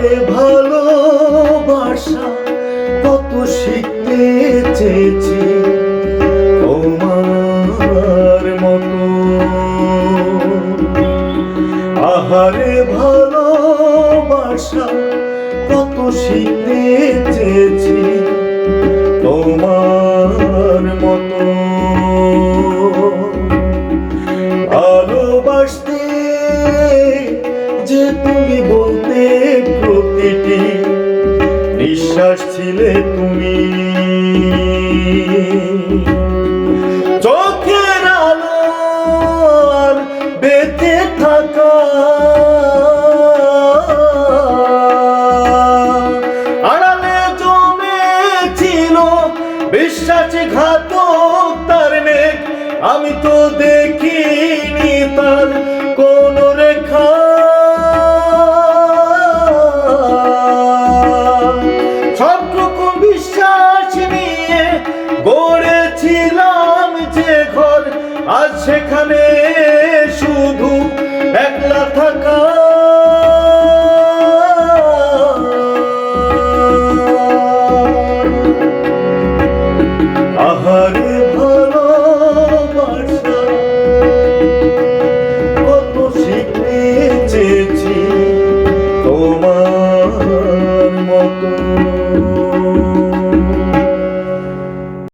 আহারে ভালোবাসা কত শিখতে চেয়েছি তোমার মতো। আহারে ভালোবাসা কত শিখতে চেয়েছি তোমার মতো। ভালোবাসতে যে তুমি বলতে প্রতিটি নিঃশ্বাস ছিলে তুমি, চোখের আলো আর বেঁচে থাকা আড়ালে জমেছিল বিশ্বাসঘাতক তার মেঘ। আমি তো দেখিনি তার কোন রেখা, সবটুকু বিশ্বাস নিয়ে গড়েছিলাম যে ঘর, আজ সেখানে